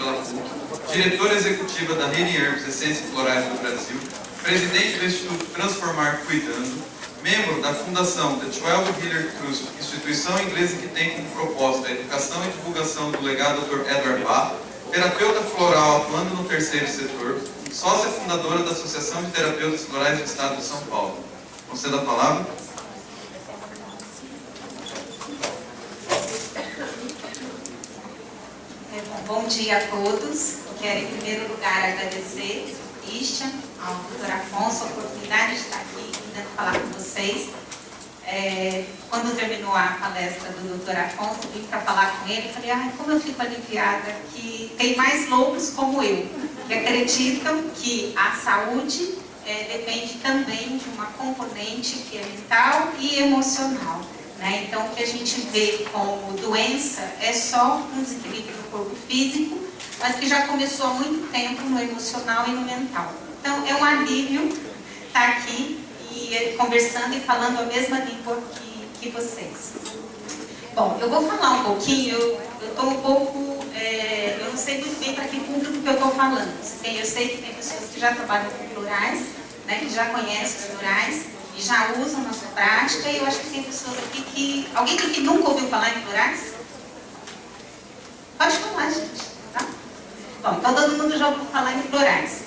pela PUC, diretora executiva da Healing Herbs Essências Florais do Brasil, presidente do Instituto Transformar Cuidando, membro da Fundação The 12 Healer Trust, instituição inglesa que tem como propósito a educação e divulgação do legado do Dr. Edward Bach, terapeuta floral atuando no terceiro setor, sócia fundadora da Associação de Terapeutas Florais do Estado de São Paulo. Concedo a palavra. Bom dia a todos. Quero, em primeiro lugar, agradecer ao Christian, ao Dr. Afonso, a oportunidade de estar aqui podendo falar com vocês. Quando terminou a palestra do Dr. Afonso, eu vim para falar com ele e falei, como eu fico aliviada que tem mais loucos como eu, que acreditam que a saúde depende também de uma componente que é mental e emocional. Né? Então, o que a gente vê como doença é só um desequilíbrio no corpo físico, mas que já começou há muito tempo no emocional e no mental. Então, é um alívio estar aqui e conversando e falando a mesma língua que vocês. Bom, eu vou falar um pouquinho, eu estou um pouco, eu não sei muito bem para que público que eu estou falando. Eu sei que tem pessoas que já trabalham com florais, né, que já conhecem os florais, e já usam na sua prática, e eu acho que tem pessoas aqui que... Alguém aqui que nunca ouviu falar em florais? Pode falar, gente, tá? Bom, então todo mundo já ouviu falar em florais.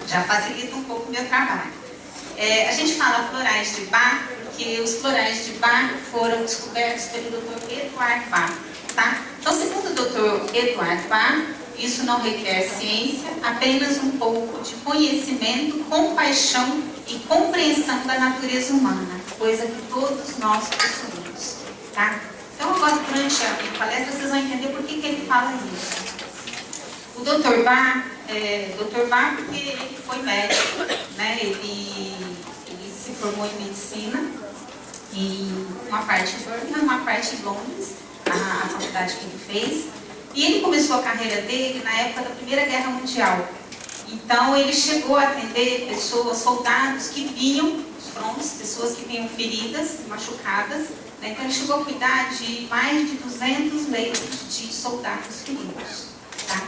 Já facilita um pouco o meu trabalho. A gente fala florais de Bach, porque os florais de Bach foram descobertos pelo Dr. Edward Bach, tá? Então, segundo o Dr. Edward Bach, isso não requer ciência, apenas um pouco de conhecimento, compaixão e compreensão da natureza humana, coisa que todos nós possuímos, tá? Então, agora, durante a palestra, vocês vão entender por que ele fala isso. O Dr. Bach, porque ele foi médico, né? Ele se formou em medicina, em uma parte em Birmingham, uma parte em Londres, a faculdade que ele fez. E ele começou a carreira dele na época da Primeira Guerra Mundial. Então, ele chegou a atender pessoas, soldados que vinham dos frontes, pessoas que vinham feridas, machucadas. Né? Então, ele chegou a cuidar de mais de 200 leitos de soldados feridos. Tá?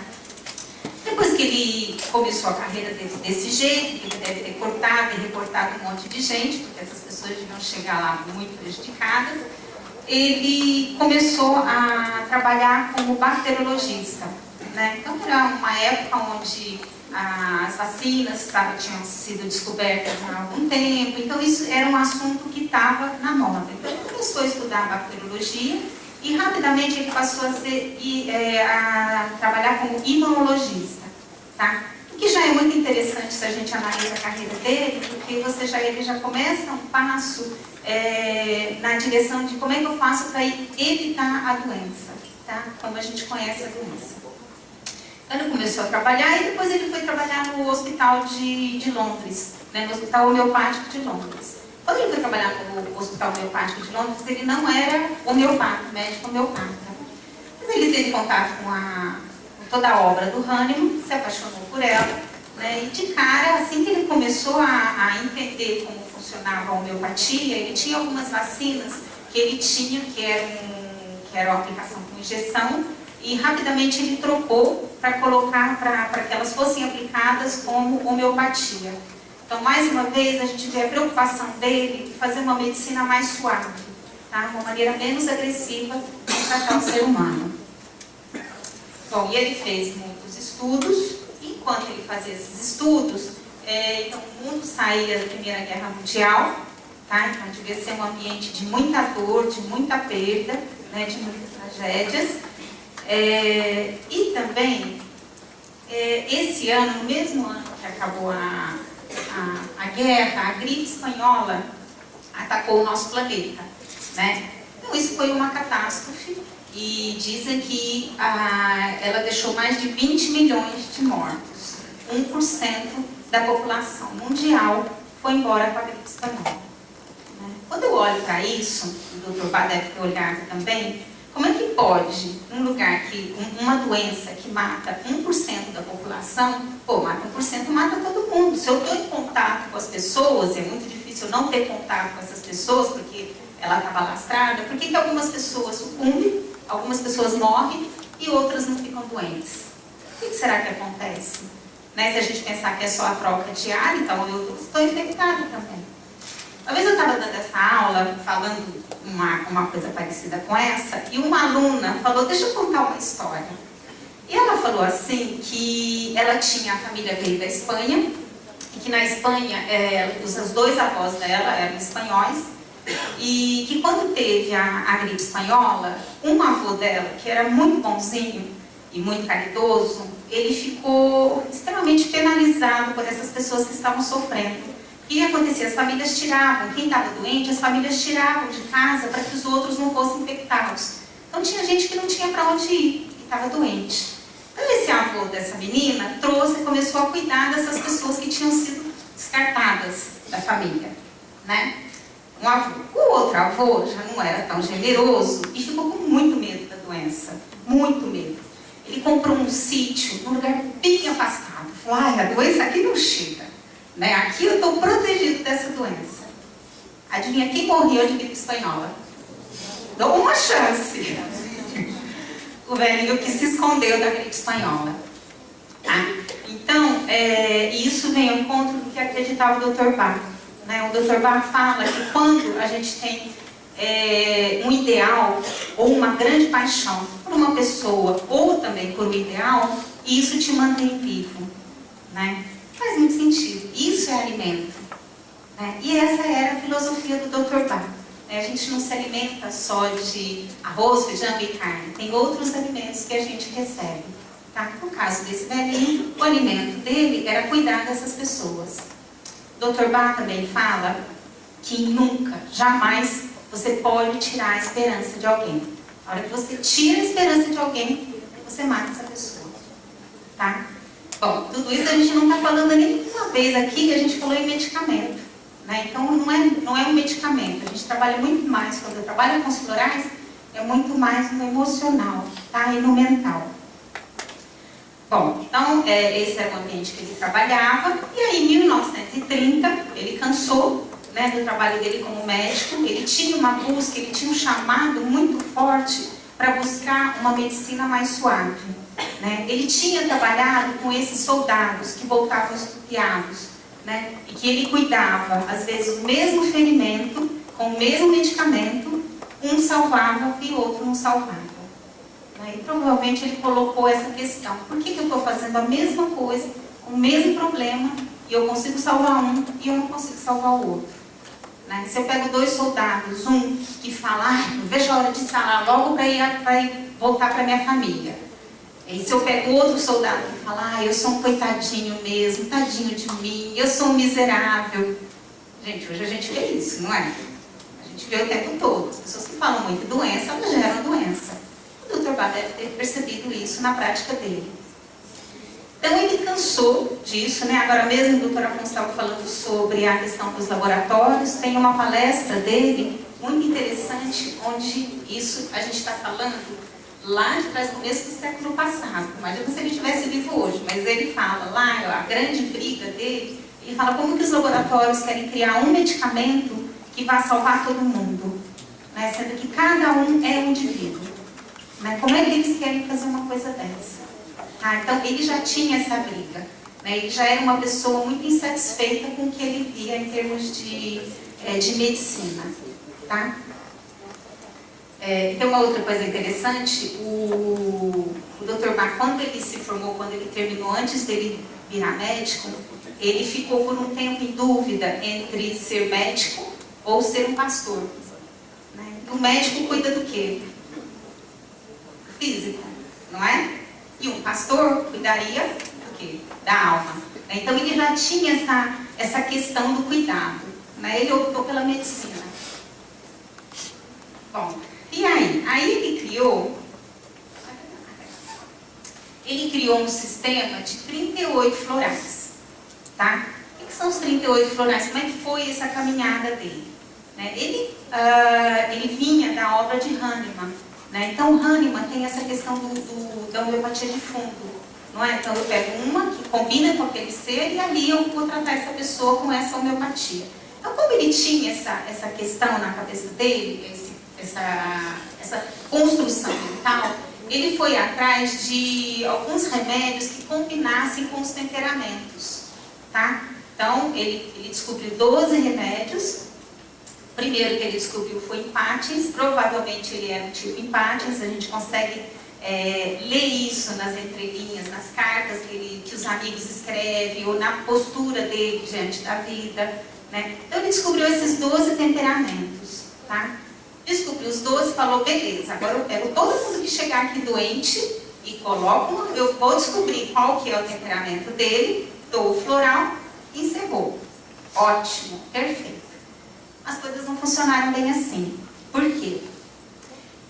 Depois que ele começou a carreira desse jeito, que ele deve ter cortado e recortado um monte de gente, porque essas pessoas deviam chegar lá muito prejudicadas, ele começou a trabalhar como bacteriologista. Né? Então, era uma época onde as vacinas tinham sido descobertas há algum tempo, então isso era um assunto que estava na moda. Então, ele começou a estudar bacteriologia e rapidamente ele passou a trabalhar como imunologista. Tá? O que já é muito interessante se a gente analisa a carreira dele, porque ele já começa um passo na direção de como é que eu faço para evitar a doença, tá? Como a gente conhece a doença. Então, ele começou a trabalhar e depois ele foi trabalhar no hospital de Londres, né, no Hospital Homeopático de Londres. Quando ele foi trabalhar no Hospital Homeopático de Londres, ele não era homeopata, médico homeopata. Mas ele teve contato com toda a obra do Hahnemann, se apaixonou por ela, né, e de cara, assim que ele começou a entender como funcionava a homeopatia, ele tinha algumas vacinas que ele tinha, que era uma aplicação com injeção, e rapidamente ele trocou para colocar, para que elas fossem aplicadas como homeopatia. Então, mais uma vez, a gente vê a preocupação dele de fazer uma medicina mais suave, tá? Uma maneira menos agressiva de tratar o ser humano. Bom, e ele fez muitos estudos, e enquanto ele fazia esses estudos, então o mundo saía da Primeira Guerra Mundial, tá? Então devia ser um ambiente de muita dor, de muita perda, né? De muitas tragédias. E também, esse ano, no mesmo ano que acabou a guerra, a gripe espanhola atacou o nosso planeta, né? Então isso foi uma catástrofe e dizem que ela deixou mais de 20 milhões de mortos. 1% da população mundial foi embora com a gripe espanhola. Né? Quando eu olho para isso, o Dr. Bach deve ter olhado também, como é que pode, num lugar que uma doença que mata 1% da população, mata 1%, mata todo mundo. Se eu estou em contato com as pessoas, é muito difícil não ter contato com essas pessoas, porque ela estava lastrada, por que algumas pessoas sucumbem, algumas pessoas morrem e outras não ficam doentes? O que será que acontece? Né? Se a gente pensar que é só a troca de ar, então eu estou infectada também. Uma vez eu estava dando essa aula, falando uma coisa parecida com essa, e uma aluna falou, deixa eu contar uma história. E ela falou assim, que ela tinha, a família veio da Espanha, e que na Espanha, os dois avós dela eram espanhóis, e que quando teve a gripe espanhola, um avô dela, que era muito bonzinho e muito caridoso, ele ficou extremamente penalizado por essas pessoas que estavam sofrendo. O que acontecia? As famílias tiravam, quem estava doente, as famílias tiravam de casa para que os outros não fossem infectados. Então tinha gente que não tinha para onde ir, que estava doente. Então esse avô dessa menina trouxe e começou a cuidar dessas pessoas que tinham sido descartadas da família, né? O outro avô já não era tão generoso e ficou com muito medo da doença, muito medo. Ele comprou um sítio num lugar bem afastado. Falou, a doença aqui não chega, né? Aqui eu estou protegido dessa doença. Adivinha quem morreu de gripe espanhola? Dou uma chance. O velhinho que se escondeu da gripe espanhola. Tá? Então, isso vem ao encontro do que acreditava o Dr. Bach. Né? O Dr. Bach fala que quando a gente tem um ideal ou uma grande paixão por uma pessoa ou também por um ideal, isso te mantém vivo. Né? Faz muito sentido. Isso é alimento. Né? E essa era a filosofia do Dr. Bach. A gente não se alimenta só de arroz, feijão e carne. Tem outros alimentos que a gente recebe. Tá? No caso desse velhinho, o alimento dele era cuidar dessas pessoas. Dr. Bach também fala que nunca, jamais, você pode tirar a esperança de alguém. A hora que você tira a esperança de alguém, você mata essa pessoa. Tá? Bom, tudo isso a gente não está falando nenhuma vez aqui que a gente falou em medicamento. Né? Então, não é um medicamento. A gente trabalha muito mais, quando eu trabalho com os florais, é muito mais no emocional, tá? E no mental. Bom, então, esse era o ambiente que ele trabalhava. E aí, em 1930, ele cansou, né, do trabalho dele como médico. Ele tinha uma busca, ele tinha um chamado muito forte para buscar uma medicina mais suave. Né? Ele tinha trabalhado com esses soldados que voltavam estupiados. Né? E que ele cuidava, às vezes, o mesmo ferimento, com o mesmo medicamento, um salvava e o outro não salvava. Né? E provavelmente ele colocou essa questão: por que eu estou fazendo a mesma coisa, com o mesmo problema, e eu consigo salvar um e eu não consigo salvar o outro? Né? Se eu pego dois soldados, um que fala, não vejo a hora de sarar logo para ir voltar para minha família. E se eu pego outro soldado que fala, eu sou um coitadinho mesmo, tadinho de mim, eu sou um miserável. Gente, hoje a gente vê isso, não é? A gente vê o tempo todo. As pessoas que falam muito doença, elas geram doença. O Dr. Bach deve ter percebido isso na prática dele. Então ele cansou disso, né? Agora mesmo o Dr. Afonso estava falando sobre a questão dos laboratórios. Tem uma palestra dele, muito interessante, onde isso a gente está falando lá de trás, começo do século passado. Imagina se ele estivesse vivo hoje, mas ele fala lá, a grande briga dele, ele fala como que os laboratórios querem criar um medicamento que vai salvar todo mundo, né? Sendo que cada um é um indivíduo. Né? Como é que eles querem fazer uma coisa dessa? Então ele já tinha essa briga. Né? Ele já era uma pessoa muito insatisfeita com o que ele via em termos de medicina. Tá? Tem uma outra coisa interessante, o Dr. Bach, quando ele se formou, quando ele terminou, antes dele virar médico, ele ficou por um tempo em dúvida entre ser médico ou ser um pastor. Né? O médico cuida do quê? Do físico, não é? E um pastor cuidaria do quê? Da alma. Então ele já tinha essa questão do cuidado. Né? Ele optou pela medicina. Bom, e aí? Aí ele criou um sistema de 38 florais. Tá? O que são os 38 florais? Como é que foi essa caminhada dele? Né? Ele vinha da obra de Hahnemann. Né? Então, Hahnemann tem essa questão da homeopatia de fundo. Não é? Então, eu pego uma que combina com aquele ser e ali eu vou tratar essa pessoa com essa homeopatia. Então, como ele tinha essa questão na cabeça dele, essa construção mental, ele foi atrás de alguns remédios que combinassem com os temperamentos, tá? Então, ele descobriu 12 remédios. O primeiro que ele descobriu foi empates, provavelmente ele era um tipo empates, a gente consegue ler isso nas entrelinhas, nas cartas que os amigos escrevem, ou na postura dele diante da vida, né? Então, ele descobriu esses 12 temperamentos, tá? Descobriu os 12 e falou, beleza, agora eu pego todo mundo que chegar aqui doente e coloco, eu vou descobrir qual que é o temperamento dele, dou o floral e encerrou. Ótimo, perfeito. As coisas não funcionaram bem assim. Por quê?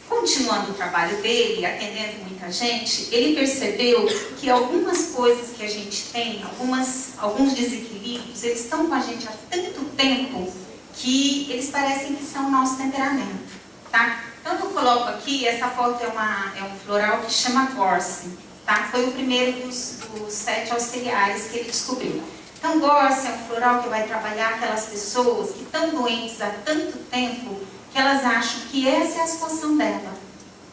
Continuando o trabalho dele, atendendo muita gente, ele percebeu que algumas coisas que a gente tem, alguns desequilíbrios, eles estão com a gente há tanto tempo que eles parecem que são o nosso temperamento, tá? Então eu coloco aqui, essa foto é um floral que chama Gorse, tá? Foi o primeiro dos 7 auxiliares que ele descobriu. Então Gorse é um floral que vai trabalhar aquelas pessoas que estão doentes há tanto tempo que elas acham que essa é a situação dela,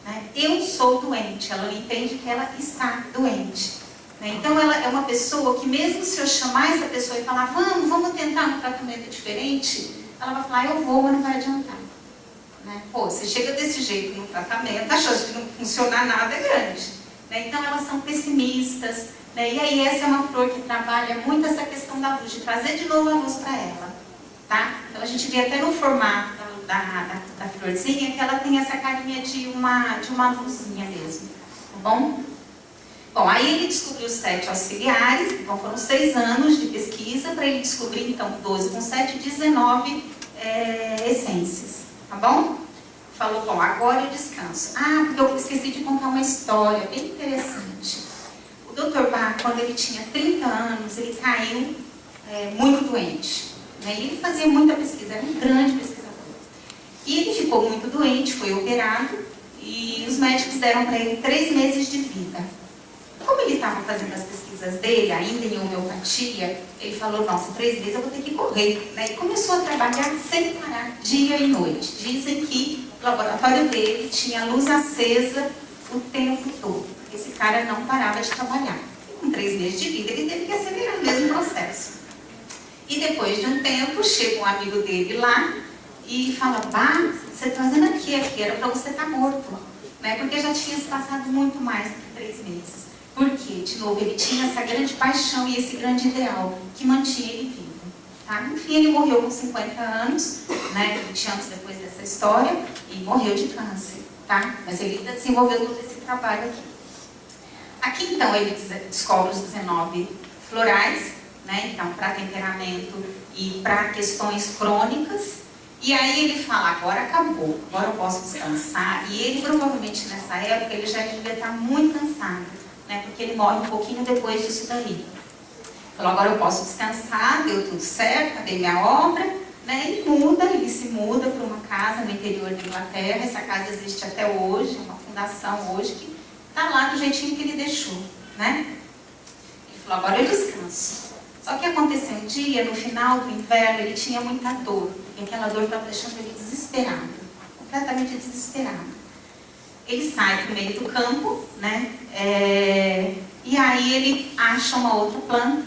né? Eu sou doente, ela não entende que ela está doente, né? Então ela é uma pessoa que mesmo se eu chamar essa pessoa e falar, vamos tentar um tratamento diferente, ela vai falar, eu vou, mas não vai adiantar, né? Pô, você chega desse jeito no tratamento, a chance de não funcionar nada é grande, né? Então elas são pessimistas, né? E aí essa é uma flor que trabalha muito essa questão da luz, de trazer de novo a luz para ela, tá? Então a gente vê até no formato da florzinha que ela tem essa carinha de uma luzinha mesmo, tá bom? Bom, aí ele descobriu os 7 auxiliares, então foram 6 anos de pesquisa para ele descobrir, então, 12 com 7, 19 essências, tá bom? Falou, bom, agora eu descanso. Ah, porque eu esqueci de contar uma história bem interessante. O Dr. Bach, quando ele tinha 30 anos, ele caiu muito doente, né? E ele fazia muita pesquisa, era um grande pesquisador. E ele ficou muito doente, foi operado, e os médicos deram para ele 3 meses de vida. Como ele estava fazendo as pesquisas dele, ainda em homeopatia, ele falou, nossa, 3 meses eu vou ter que correr, né? E começou a trabalhar sem parar, dia e noite. Dizem que o laboratório dele tinha luz acesa o tempo todo. Esse cara não parava de trabalhar. E com 3 meses de vida, ele teve que acelerar mesmo o processo. E depois de um tempo, chega um amigo dele lá e fala, bah, você está fazendo aqui era para você estar morto, né? Porque já tinha se passado muito mais do que 3 meses. Porque, de novo, ele tinha essa grande paixão e esse grande ideal que mantinha ele vivo, tá? Enfim, ele morreu com 50 anos, né? 20 anos depois dessa história, e morreu de câncer, tá? Mas ele desenvolveu todo esse trabalho aqui. Aqui, então, ele descobre os 19 florais, né? Então, para temperamento e para questões crônicas. E aí ele fala, agora acabou, agora eu posso descansar. E ele, provavelmente, nessa época, ele já devia estar muito cansado, né? Porque ele morre um pouquinho depois disso daí. Falou, agora eu posso descansar, deu tudo certo, cadê minha obra? Né? Ele se muda para uma casa no interior da Inglaterra. Essa casa existe até hoje, é uma fundação hoje que está lá do jeitinho que ele deixou, né? Ele falou, agora eu descanso. Só que aconteceu um dia, no final do inverno, ele tinha muita dor. E aquela dor estava deixando ele desesperado, completamente desesperado. Ele sai para o meio do campo, né? E aí ele acha uma outra planta,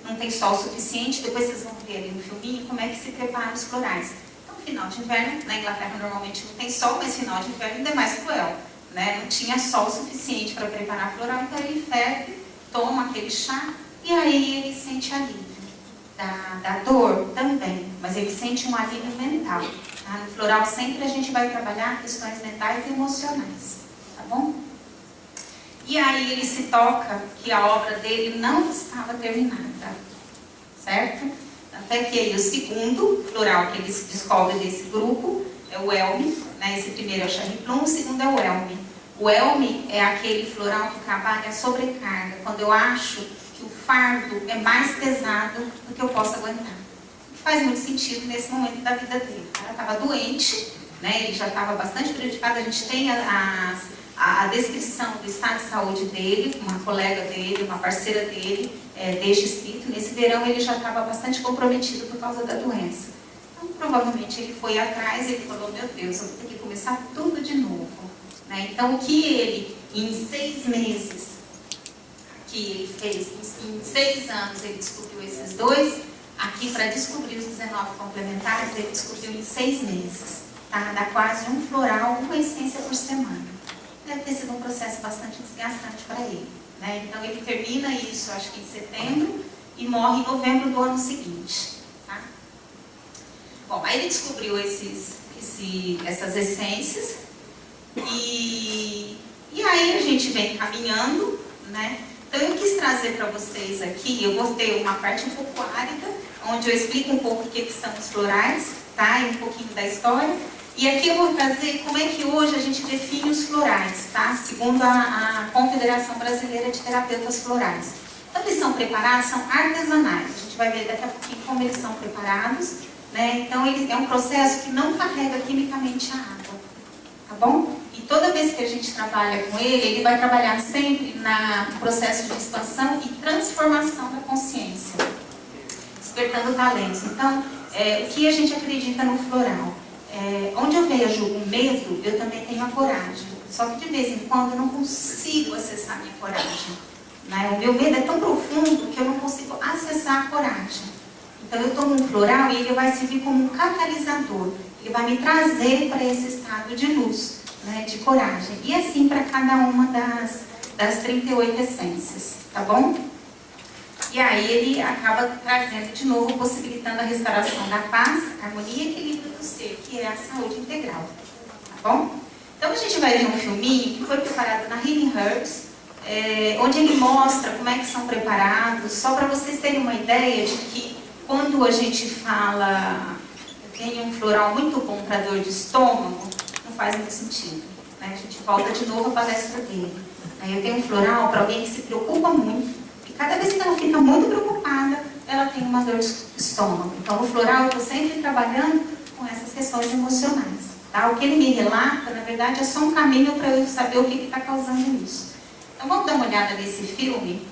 não tem sol suficiente. Depois vocês vão ver ali no filminho como é que se preparam os florais. Então, final de inverno, na Inglaterra normalmente não tem sol, mas final de inverno ainda é mais cruel, né? Não tinha sol suficiente para preparar floral, então ele ferve, toma aquele chá e aí ele sente alívio. Da dor também, mas ele sente um alívio mental. Tá? No floral sempre a gente vai trabalhar questões mentais e emocionais, tá bom? E aí ele se toca que a obra dele não estava terminada, certo? Até que aí o segundo floral que ele descobre desse grupo é o Elme, né? Esse primeiro é o Cherry Plum, o segundo é o Elme. O Elme é aquele floral que trabalha a sobrecarga, quando eu acho que o fardo é mais pesado do que eu posso aguentar. Faz muito sentido nesse momento da vida dele. O cara estava doente, né? Ele já estava bastante prejudicado. A gente tem a descrição do estado de saúde dele, uma colega dele, uma parceira dele, deixa escrito. Nesse verão ele já estava bastante comprometido por causa da doença. Então, provavelmente ele foi atrás e ele falou, meu Deus, eu vou ter que começar tudo de novo. Né? Então, o que ele em 6 meses que ele fez, em 6 anos ele descobriu esses 2, aqui para descobrir os 19 complementares, ele descobriu em 6 meses. Tá? Dá quase um floral, uma essência por semana. Deve ter sido um processo bastante desgastante para ele. Né? Então ele termina isso, acho que em setembro, e morre em novembro do ano seguinte. Tá? Bom, aí ele descobriu essas essências, e aí a gente vem caminhando, né? Então eu quis trazer para vocês aqui, eu vou ter uma parte um pouco árida, onde eu explico um pouco o que são os florais, tá? E um pouquinho da história. E aqui eu vou trazer como é que hoje a gente define os florais, tá? Segundo a Confederação Brasileira de Terapeutas Florais. Então eles são preparados, são artesanais. A gente vai ver daqui a pouquinho como eles são preparados, né? Então ele é um processo que não carrega quimicamente a água, tá bom? E toda vez que a gente trabalha com ele vai trabalhar sempre no processo de expansão e transformação da consciência, despertando talentos. Então, o que a gente acredita no floral? Onde eu vejo o medo, eu também tenho a coragem. Só que de vez em quando eu não consigo acessar a minha coragem. Né? O meu medo é tão profundo que eu não consigo acessar a coragem. Então eu tomo um floral e ele vai servir como um catalisador. Ele vai me trazer para esse estado de luz, né, de coragem. E assim para cada uma das 38 essências, tá bom? E aí ele acaba trazendo de novo, possibilitando a restauração da paz, harmonia e equilíbrio do ser, que é a saúde integral, tá bom? Então a gente vai ver um filminho que foi preparado na Healing Herbs, onde ele mostra como é que são preparados, só para vocês terem uma ideia de que quando a gente fala, eu tenho um floral muito bom para dor de estômago, não faz muito sentido, né? A gente volta de novo à palestra dele. Eu tenho um floral para alguém que se preocupa muito, cada vez que ela fica muito preocupada, ela tem uma dor de estômago. Então, no floral, eu estou sempre trabalhando com essas questões emocionais. Tá? O que ele me relata, na verdade, é só um caminho para eu saber o que está causando isso. Então, vamos dar uma olhada nesse filme.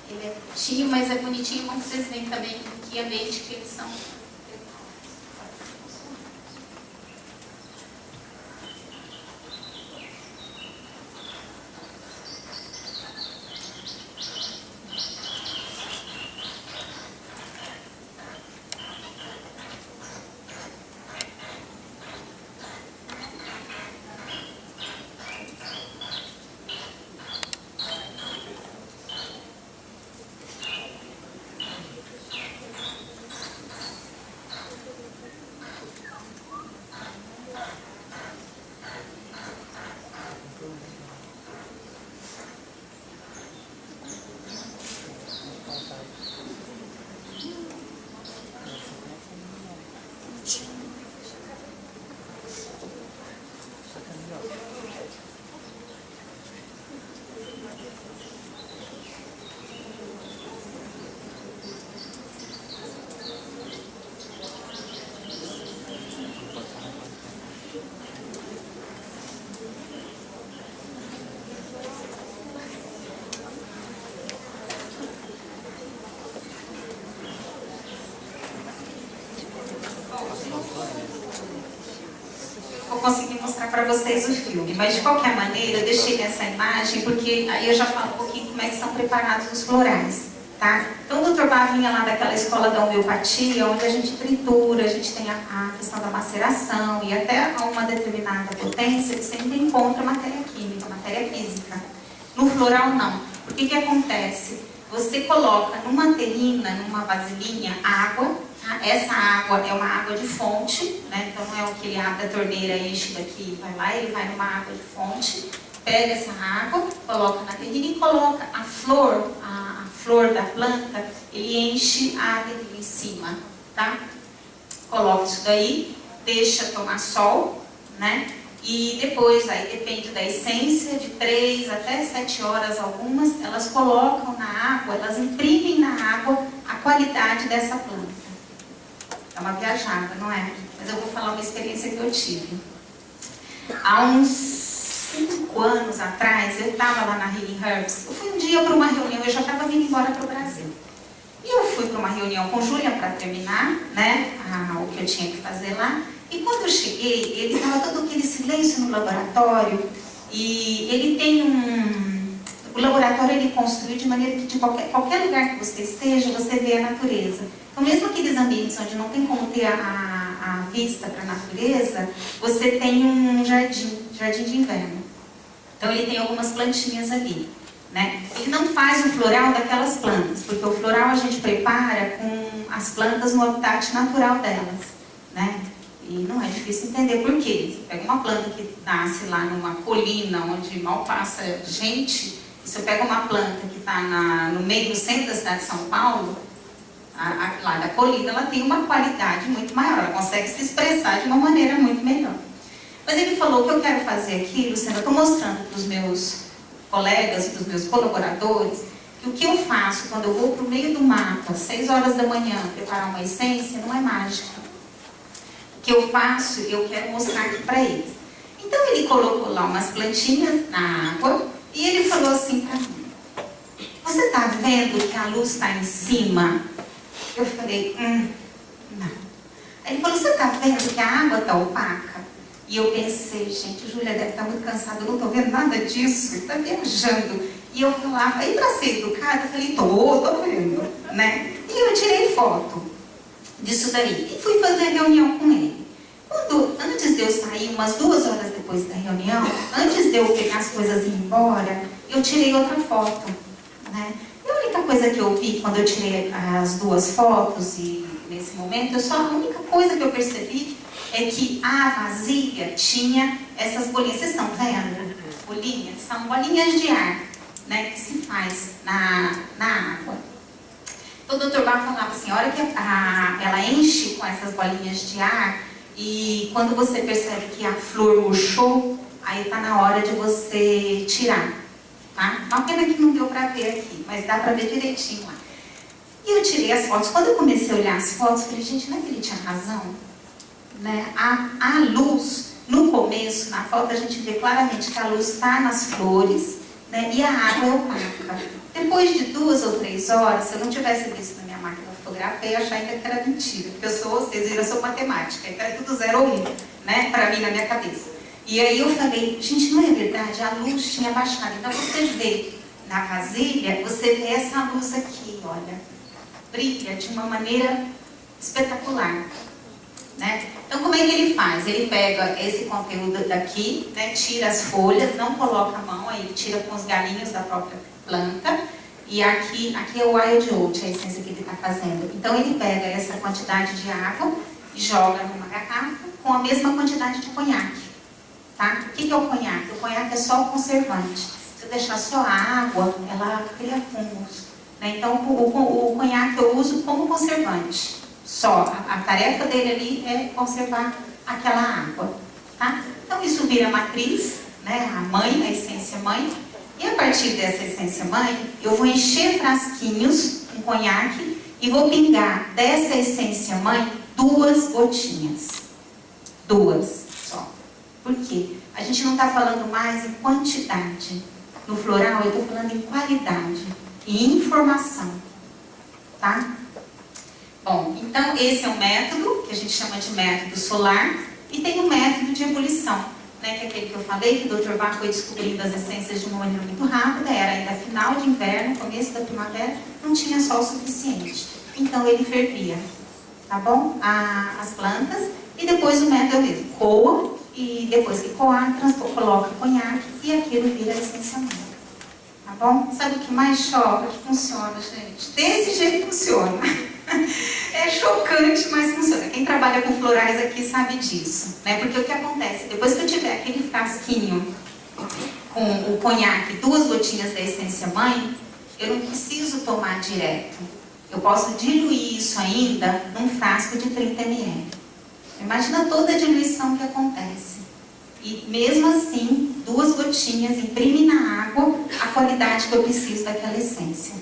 Ele é curtinho, mas é bonitinho, como vocês veem também que a mente que eles são. Vou conseguir mostrar para vocês o filme, mas de qualquer maneira eu deixei essa imagem porque aí eu já falo um pouquinho como é que são preparados os florais, tá? Então o Dr. Bach vinha lá daquela escola da homeopatia, onde a gente tritura, a gente tem a questão da maceração e até a uma determinada potência ele sempre encontra matéria química, matéria física. No floral não. O que acontece? Você coloca numa terrina, numa vasilhinha, água. Essa água é uma água de fonte, né? Então não é o que ele abre a torneira, enche daqui e vai lá, ele vai numa água de fonte, pega essa água, coloca na terrina e coloca a flor da planta, ele enche a água ali em cima, tá? Coloca isso daí, deixa tomar sol, né? E depois, aí depende da essência, de 3 até 7 horas algumas, elas colocam na água, elas imprimem na água a qualidade dessa planta. É uma viajada, não é? Mas eu vou falar uma experiência que eu tive. Há uns 5 anos atrás, eu estava lá na Healing Herbs. Eu fui um dia para uma reunião, eu já estava vindo embora para o Brasil. E eu fui para uma reunião com o Julian para terminar, né, o que eu tinha que fazer lá. E quando eu cheguei, ele estava todo aquele silêncio no laboratório. E ele tem o laboratório ele construiu de maneira que de qualquer lugar que você esteja, você vê a natureza. Então, mesmo aqueles ambientes onde não tem como ter a vista para a natureza, você tem um jardim de inverno. Então, ele tem algumas plantinhas ali, né? Ele não faz o floral daquelas plantas, porque o floral a gente prepara com as plantas no habitat natural delas, né? E não é difícil entender por quê. Você pega uma planta que nasce lá numa colina onde mal passa gente, e você pega uma planta que está no meio do centro da cidade de São Paulo, lá da colina, ela tem uma qualidade muito maior, ela consegue se expressar de uma maneira muito melhor. Mas ele falou: o que eu quero fazer aqui, Luciana, eu estou mostrando para os meus colegas, para os meus colaboradores, que o que eu faço quando eu vou para o meio do mato, às 6 horas da manhã, preparar uma essência, não é mágica. O que eu faço, eu quero mostrar aqui para eles. Então ele colocou lá umas plantinhas na água e ele falou assim para mim: você está vendo que a luz está em cima? Eu falei: não. Aí ele falou: você está vendo que a água está opaca? E eu pensei: gente, Júlia deve estar muito cansada, eu não estou vendo nada disso, está viajando. E eu falava, e para ser educada, eu falei: estou vendo, né? E eu tirei foto disso daí e fui fazer reunião com ele. Antes de eu sair, umas 2 horas depois da reunião, antes de eu pegar as coisas e ir embora, eu tirei outra foto, né? E a única coisa que eu vi quando eu tirei as 2 fotos, e nesse momento, a única coisa que eu percebi é que a vasilha tinha essas bolinhas. Vocês estão vendo? Bolinhas? São bolinhas de ar, né, que se faz na água. Então o Dr. Bach falava assim: a hora que ela enche com essas bolinhas de ar, e quando você percebe que a flor murchou, aí está na hora de você tirar, tá? Uma pena que não deu para ver aqui, mas dá para ver direitinho lá. E eu tirei as fotos. Quando eu comecei a olhar as fotos, eu falei: gente, não é que ele tinha razão? Né? A luz, no começo, na foto, a gente vê claramente que a luz está nas flores, né? E a água é opaca. Depois de 2 ou 3 horas, se eu não tivesse visto na minha máquina fotográfica, eu ia achar ainda que era mentira. Porque vocês viram, eu sou matemática, então é tudo 0 ou 1, né? Para mim, na minha cabeça. E aí eu falei: gente, não é verdade? A luz tinha baixado. Então você vê na vasilha, você vê essa luz aqui, olha, brilha de uma maneira espetacular, né? Então como é que ele faz? Ele pega esse conteúdo daqui, né, tira as folhas, não coloca a mão, aí ele tira com os galinhos da própria planta, e aqui é o wild oat, a essência que ele está fazendo. Então ele pega essa quantidade de água e joga numa garrafa com a mesma quantidade de conhaque, tá? O que é o conhaque? O conhaque é só o conservante. Se eu deixar só a água, ela cria fungos, né? Então o conhaque eu uso como conservante. Só, a tarefa dele ali é conservar aquela água, tá? Então isso vira matriz, né? A mãe, a essência mãe. E a partir dessa essência mãe, eu vou encher frasquinhos com conhaque e vou pingar dessa essência mãe 2 gotinhas. 2 só. Por quê? A gente não está falando mais em quantidade. No floral eu estou falando em qualidade e informação, tá? Bom, então esse é um método que a gente chama de método solar, e tem um método de ebulição, né, que é aquele que eu falei, que o Dr. Bach foi descobrindo as essências de uma maneira muito rápida, era ainda final de inverno, começo da primavera, não tinha sol suficiente. Então ele fervia, tá bom? As plantas, e depois o método é o mesmo, coa, e depois que coar, coloca conhaque, e aquilo vira a essência mãe. Tá bom? Sabe o que mais choca? Funciona, gente. Desse jeito funciona. É chocante, mas funciona. Quem trabalha com florais aqui sabe disso, né? Porque o que acontece? Depois que eu tiver aquele frasquinho com o conhaque, 2 gotinhas da essência mãe, eu não preciso tomar direto. Eu posso diluir isso ainda num frasco de 30 ml. Imagina toda a diluição que acontece. E mesmo assim, 2 gotinhas, imprime na água a qualidade que eu preciso daquela essência.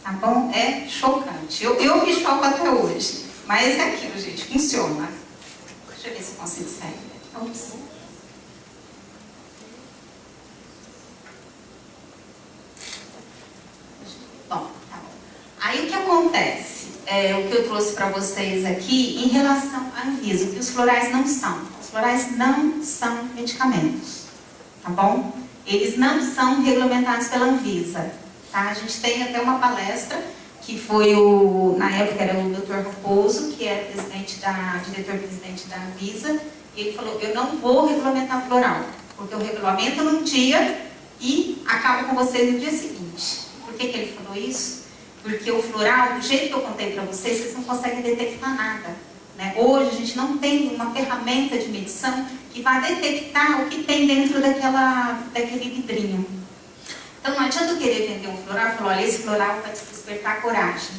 Tá bom? É chocante. Eu me choco até hoje. Mas é aquilo, gente. Funciona. Deixa eu ver se eu consigo sair. Ops. Bom, tá bom. Aí o que acontece? O que eu trouxe para vocês aqui em relação à Anvisa, que os florais não são. Os florais não são medicamentos. tá bom? Eles não são regulamentados pela Anvisa, tá? A gente tem até uma palestra que foi na época era o Dr. Raposo, que era diretor-presidente da Anvisa, e ele falou, eu não vou regulamentar floral, porque eu regulamento num dia e acaba com vocês no dia seguinte. Por que ele falou isso? Porque o floral, do jeito que eu contei para vocês, vocês não conseguem detectar nada, né? Hoje a gente não tem uma ferramenta de medição que vai detectar o que tem dentro daquele vidrinho. Então não adianta eu querer vender um floral e falar, olha, esse floral vai te despertar coragem.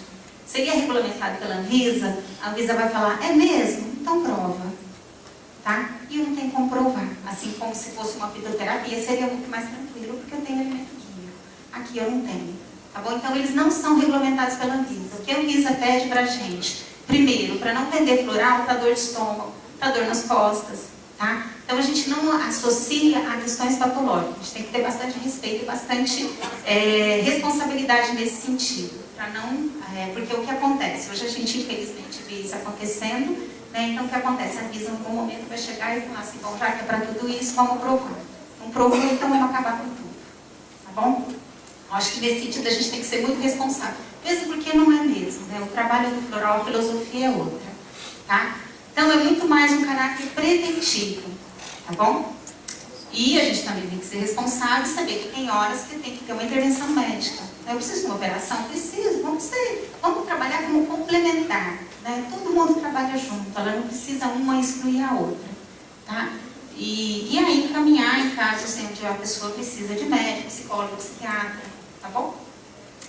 Seria regulamentado pela Anvisa, a Anvisa vai falar, é mesmo? Então prova. Tá? E eu não tenho como provar. Assim como se fosse uma fitoterapia, seria muito mais tranquilo, porque eu tenho alimento químico. Aqui eu não tenho. Tá bom? Então eles não são regulamentados pela Anvisa. O que a Anvisa pede pra gente? Primeiro, para não vender floral, para dor de estômago, para dor nas costas. Tá? Então a gente não associa a questões patológicas. A gente tem que ter bastante respeito e bastante responsabilidade nesse sentido. Porque o que acontece? Hoje a gente infelizmente vê isso acontecendo, né? Então o que acontece? A Anvisa em algum momento vai chegar e falar assim, bom, já que é para tudo isso, vamos provar. Não provou, então vamos acabar com tudo. Tá bom? Acho que nesse sentido a gente tem que ser muito responsável. Mesmo porque não é mesmo, né? O trabalho do floral, a filosofia é outra. Tá? Então é muito mais um caráter preventivo, tá bom? E a gente também tem que ser responsável e saber que tem horas que tem que ter uma intervenção médica. Eu preciso de uma operação? Preciso, vamos trabalhar como complementar, né? Todo mundo trabalha junto, ela não precisa uma excluir a outra, tá? E aí encaminhar em casos onde a pessoa precisa de médico, psicólogo, psiquiatra, tá bom?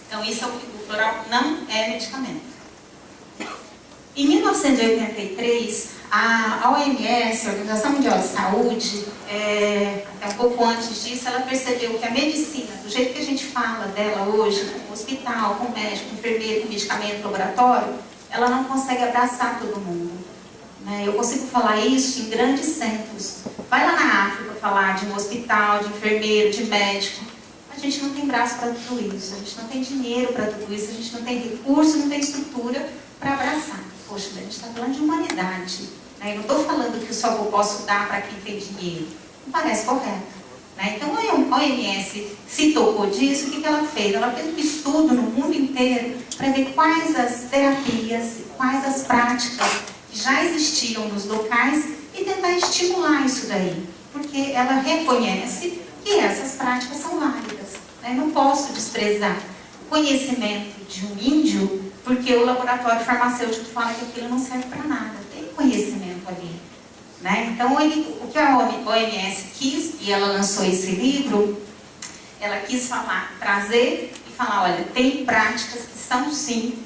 Então isso é o floral não é medicamento. Em 1983, a OMS, a Organização Mundial de Saúde, até um pouco antes disso, ela percebeu que a medicina, do jeito que a gente fala dela hoje, com hospital, com médico, enfermeiro, com medicamento, laboratório, ela não consegue abraçar todo mundo. Né? Eu consigo falar isso em grandes centros. Vai lá na África falar de um hospital, de enfermeiro, de médico. A gente não tem braço para tudo isso, a gente não tem dinheiro para tudo isso, a gente não tem recurso, não tem estrutura para abraçar. Poxa, a gente está falando de humanidade. Né? Eu não estou falando que só eu posso dar para quem tem dinheiro. Não parece correto. Né? Então a OMS se tocou disso, o que ela fez? Ela fez um estudo no mundo inteiro para ver quais as terapias, quais as práticas que já existiam nos locais e tentar estimular isso daí. Porque ela reconhece que essas práticas são válidas. Né? Não posso desprezar o conhecimento de um índio porque o laboratório farmacêutico fala que aquilo não serve para nada. Tem conhecimento ali. Né? Então, o que a OMS quis, e ela lançou esse livro, ela quis trazer e falar, olha, tem práticas que são sim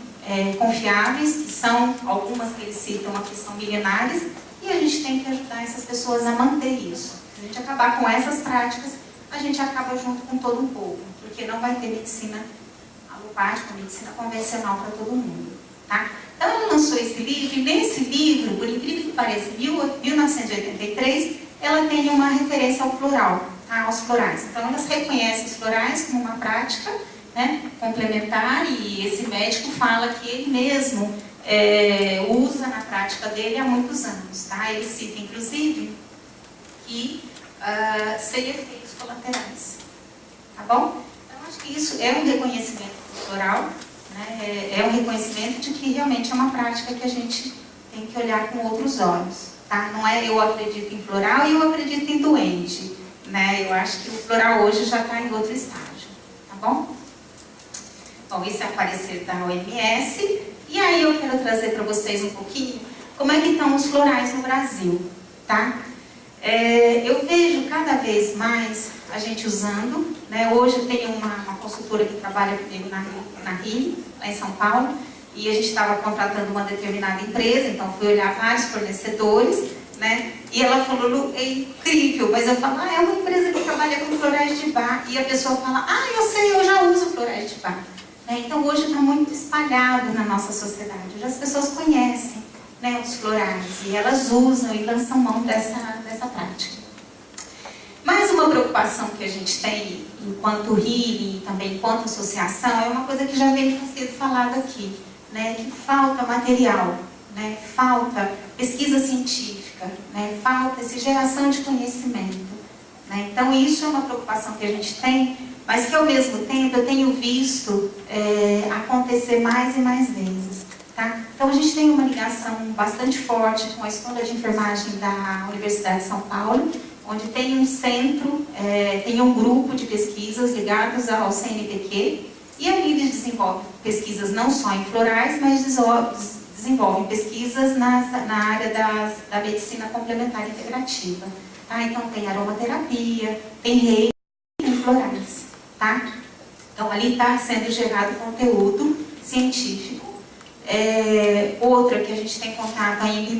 confiáveis, que são, algumas que eles citam aqui são milenares, e a gente tem que ajudar essas pessoas a manter isso. Se a gente acabar com essas práticas, a gente acaba junto com todo um povo, porque não vai ter medicina alopática, medicina convencional para todo mundo. Tá? Então ela lançou esse livro, e nesse livro, por incrível que pareça, em 1983, ela tem uma referência ao floral, tá? Aos florais. Então elas reconhecem os florais como uma prática, né, complementar, e esse médico fala que ele mesmo usa na prática dele há muitos anos. Tá? Ele cita, inclusive, que sem efeitos colaterais. Tá bom? Então acho que isso é um reconhecimento floral, né? É um reconhecimento de que realmente é uma prática que a gente tem que olhar com outros olhos. Tá? Não é eu acredito em floral e eu acredito em doente. Né? Eu acho que o floral hoje já está em outro estágio. Tá bom? Bom, esse é o parecer da OMS. E aí eu quero trazer para vocês um pouquinho como é que estão os florais no Brasil. Tá? Eu vejo cada vez mais a gente usando, né? Hoje eu tenho uma consultora que trabalha comigo na RI, lá em São Paulo, e a gente estava contratando uma determinada empresa, então fui olhar vários fornecedores, né? E ela falou, Lu, é incrível, mas eu falo, é uma empresa que trabalha com florais de Bach, e a pessoa fala, eu sei, eu já uso florais de Bach. Né? Então hoje está muito espalhado na nossa sociedade, hoje as pessoas conhecem, né, os florais, e elas usam e lançam mão dessa prática. Mais uma preocupação que a gente tem enquanto healing e também enquanto associação é uma coisa que já vem sendo falada aqui, né, que falta material, né, falta pesquisa científica, né, falta essa geração de conhecimento. né? Então isso é uma preocupação que a gente tem, mas que ao mesmo tempo eu tenho visto acontecer mais e mais vezes. Tá? Então a gente tem uma ligação bastante forte com a Escola de Enfermagem da Universidade de São Paulo, onde tem um centro, tem um grupo de pesquisas ligados ao CNPq, e ali eles desenvolvem pesquisas não só em florais, mas desenvolvem pesquisas na área da medicina complementar integrativa. Tá? Então tem aromaterapia, tem reiki e tem florais. Tá? Então ali está sendo gerado conteúdo científico. Outra que a gente tem contato ainda em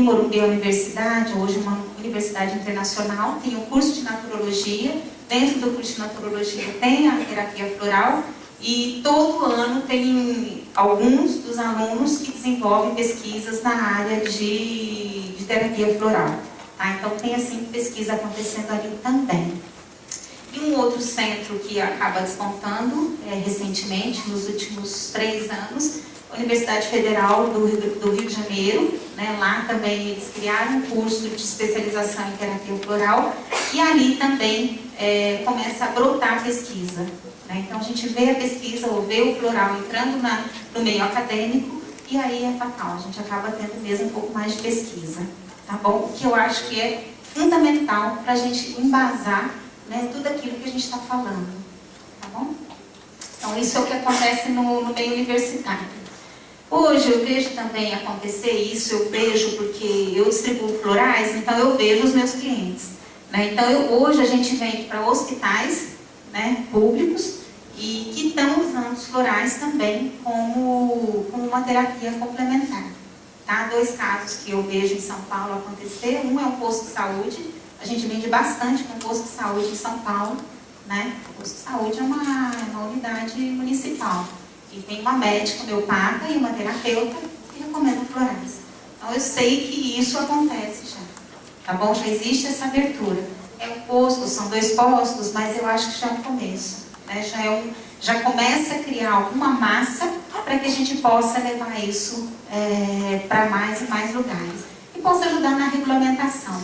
Morumbi, a universidade, hoje uma universidade internacional, tem o curso de naturologia. Dentro do curso de naturologia tem a terapia floral, e todo ano tem alguns dos alunos que desenvolvem pesquisas na área de terapia floral. Tá? Então tem assim pesquisa acontecendo ali também. E um outro centro que acaba despontando recentemente, nos últimos 3 anos, a Universidade Federal do Rio de Janeiro, né? Lá também eles criaram um curso de especialização em terapia floral, e ali também começa a brotar a pesquisa. Né? Então a gente vê a pesquisa, ou vê o floral entrando no meio acadêmico, e aí é fatal, a gente acaba tendo mesmo um pouco mais de pesquisa. Tá bom? O que eu acho que é fundamental para a gente embasar, né, tudo aquilo que a gente está falando. Tá bom? Então isso é o que acontece no meio universitário. Hoje eu vejo também acontecer isso, eu vejo porque eu distribuo florais, então eu vejo os meus clientes. Né? Então hoje a gente vende para hospitais, né, públicos, e que estão usando os florais também como uma terapia complementar. Tá? 2 casos que eu vejo em São Paulo acontecer, um é um posto de saúde, a gente vende bastante com o posto de saúde em São Paulo. Né? O posto de saúde é uma unidade municipal. E tem uma médica homeopata e uma terapeuta que recomendam florais. Então eu sei que isso acontece já. Tá bom? Já existe essa abertura. É um posto, são 2 postos, mas eu acho que já é um começo. Né? Já começa a criar alguma massa para que a gente possa levar isso para mais e mais lugares. E possa ajudar na regulamentação.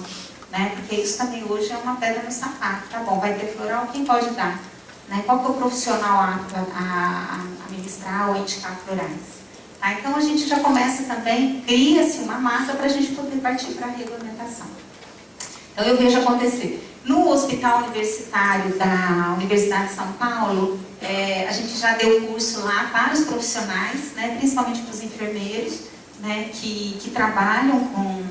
Né? Porque isso também hoje é uma pedra no sapato. Tá bom, vai ter floral, quem pode dar? Né? Qual que é o profissional a ministrar ou a indicar florais? Tá? Então a gente já começa também, cria-se uma massa para a gente poder partir para a regulamentação. Então eu vejo acontecer. No hospital universitário da Universidade de São Paulo, a gente já deu curso lá para os profissionais, né? Principalmente para os enfermeiros, né? que trabalham com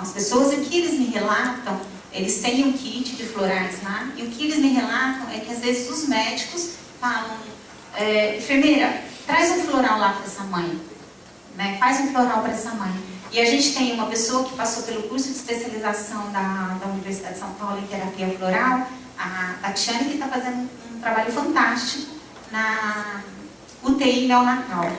as pessoas, e o que eles me relatam, eles têm um kit de florais lá, e o que eles me relatam é que às vezes os médicos falam, enfermeira, traz um floral lá para essa mãe, né? Faz um floral para essa mãe. E a gente tem uma pessoa que passou pelo curso de especialização da Universidade de São Paulo em terapia floral, a Tatiane, que está fazendo um trabalho fantástico na UTI neonatal.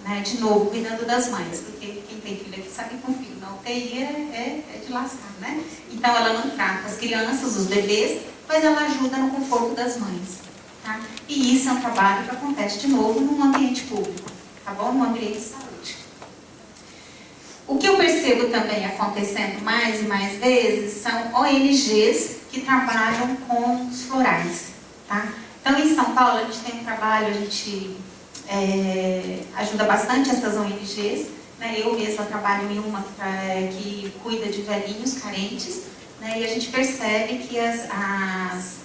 Né? De novo, cuidando das mães, porque quem tem filho aqui sabe que um filho na UTI é de lascar, né? Então ela não trata as crianças, os bebês, mas ela ajuda no conforto das mães. Tá? E isso é um trabalho que acontece de novo num ambiente público, tá bom? Num ambiente de saúde. O que eu percebo também acontecendo mais e mais vezes são ONGs que trabalham com os florais. Tá? Então em São Paulo a gente tem um trabalho, a gente ajuda bastante essas ONGs. Né? Eu mesma trabalho em uma que cuida de velhinhos carentes, né? E a gente percebe que as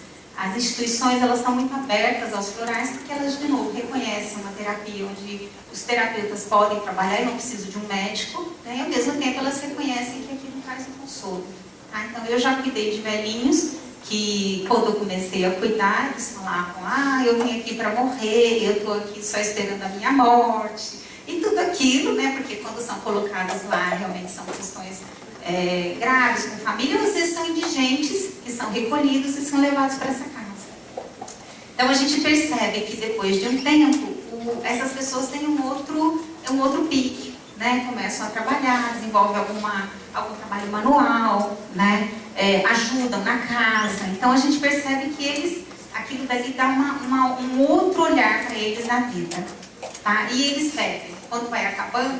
instituições elas estão muito abertas aos florais, porque elas, de novo, reconhecem uma terapia onde os terapeutas podem trabalhar e não precisam de um médico, né? E ao mesmo tempo elas reconhecem que aquilo traz um consolo. Tá? Então eu já cuidei de velhinhos que, quando eu comecei a cuidar, eles falavam, eu vim aqui para morrer, eu estou aqui só esperando a minha morte, e tudo aquilo, né? Porque quando são colocados lá, realmente são questões graves com família, às vezes são indigentes que são recolhidos e são levados para essa casa. Então a gente percebe que depois de um tempo, essas pessoas têm um outro pique, né? Começam a trabalhar, desenvolvem algum trabalho manual, né? Ajudam na casa. Então a gente percebe que aquilo dali dá um outro olhar para eles na vida. Tá? E eles pedem, quando vai acabando,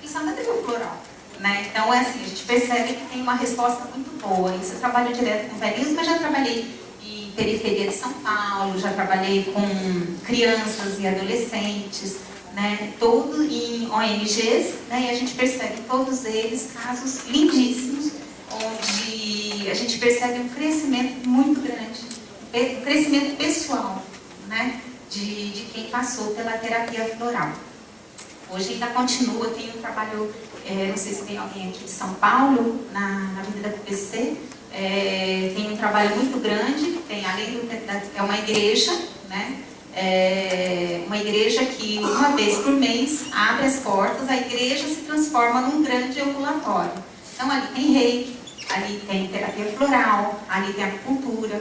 eles falam, cadê meu floral? né? Então, é assim, a gente percebe que tem uma resposta muito boa. Isso eu trabalho direto com velhinhos, mas já trabalhei em periferia de São Paulo, já trabalhei com crianças e adolescentes, né? Todo em ONGs, né? E a gente percebe em todos eles casos lindíssimos, onde a gente percebe um crescimento muito grande, um crescimento pessoal, né? De quem passou pela terapia floral. Hoje ainda continua, tem um trabalho, não sei se tem alguém aqui de São Paulo, na Avenida do PC, tem um trabalho muito grande, tem além é uma igreja, né? Uma igreja que uma vez por mês abre as portas, a igreja se transforma num grande ambulatório. Então ali tem reiki, ali tem terapia floral, ali tem acupuntura,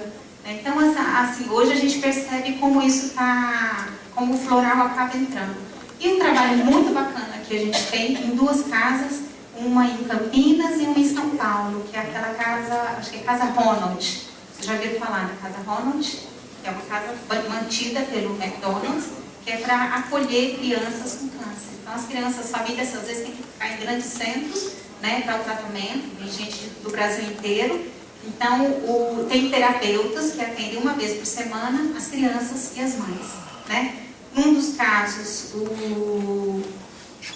né? Então assim, hoje a gente percebe como isso está, como o floral acaba entrando. E um trabalho muito bacana que a gente tem em duas casas, uma em Campinas e uma em São Paulo, que é aquela casa, acho que é Casa Ronald. Vocês já ouviram falar da Casa Ronald? Que é uma casa mantida pelo McDonald's, que é para acolher crianças com câncer. Então as crianças, as famílias, às vezes têm que ficar em grandes centros, né, para o tratamento, tem gente do Brasil inteiro. Então tem terapeutas que atendem uma vez por semana as crianças e as mães, né? Num dos casos,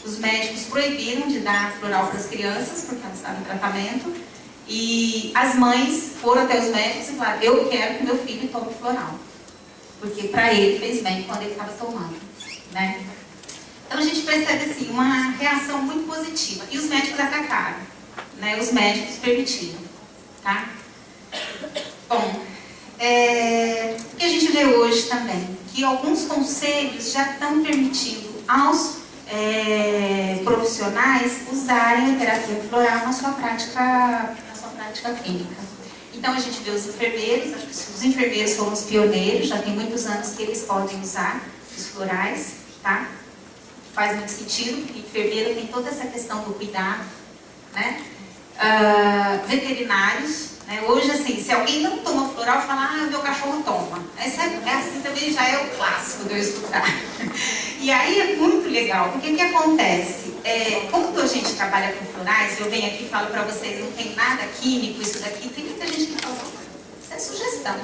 os médicos proibiram de dar floral para as crianças, porque elas estavam em tratamento, e as mães foram até os médicos e falaram: eu quero que meu filho tome floral, porque para ele fez bem quando ele estava tomando, né? Então a gente percebe assim, uma reação muito positiva, e os médicos acataram, né? Os médicos permitiram, tá? Bom, o que a gente vê hoje também? Que alguns conselhos já estão permitindo aos profissionais usarem a terapia floral na sua prática clínica. Então a gente vê os enfermeiros, acho que os enfermeiros foram os pioneiros, já tem muitos anos que eles podem usar os florais, tá? Faz muito sentido, porque enfermeiro tem toda essa questão do cuidado, né? Veterinários, né? Hoje, assim, se alguém não toma floral, fala: ah, meu cachorro toma. Assim também já é o clássico de eu escutar. E aí é muito legal, porque o que acontece? Quando a gente trabalha com florais, eu venho aqui e falo para vocês, não tem nada químico, isso daqui, tem muita gente que fala: isso é sugestão,